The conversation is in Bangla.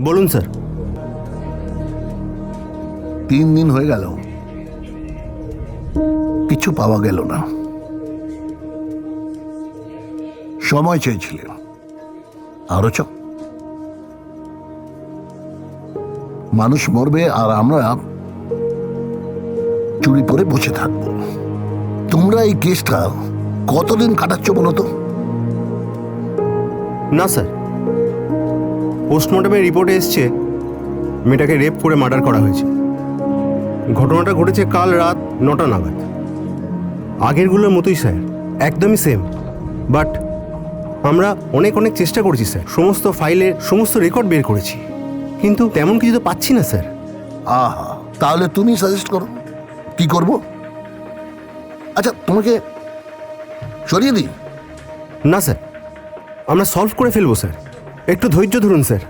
বলুন স্যার। 3 দিন হয়ে গেল, কিছু পাওয়া গেল না। সময় চেয়েছিলে, আরো চ। মানুষ মরবে আর আমরা চুরি করে বসে থাকবো। তোমরা এই কেসটা কতদিন কাটাচ্ছ বলো তো? না স্যার, পোস্টমর্টমের রিপোর্টে এসছে মেয়েটাকে রেপ করে মার্ডার করা হয়েছে। ঘটনাটা ঘটেছে কাল রাত 9টা নাগাদ। আগেরগুলোর মতোই স্যার, একদমই সেম। বাট আমরা অনেক চেষ্টা করেছি স্যার, সমস্ত ফাইলে সমস্ত রেকর্ড বের করেছি, কিন্তু তেমন কিছু তো পাচ্ছি না স্যার। আহা, তাহলে তুমি সাজেস্ট করো কি করব। আচ্ছা, তোমাকে সরিয়ে দিই? না স্যার, আমরা সলভ করে ফেলবো স্যার, একটু ধৈর্য ধরুন স্যার।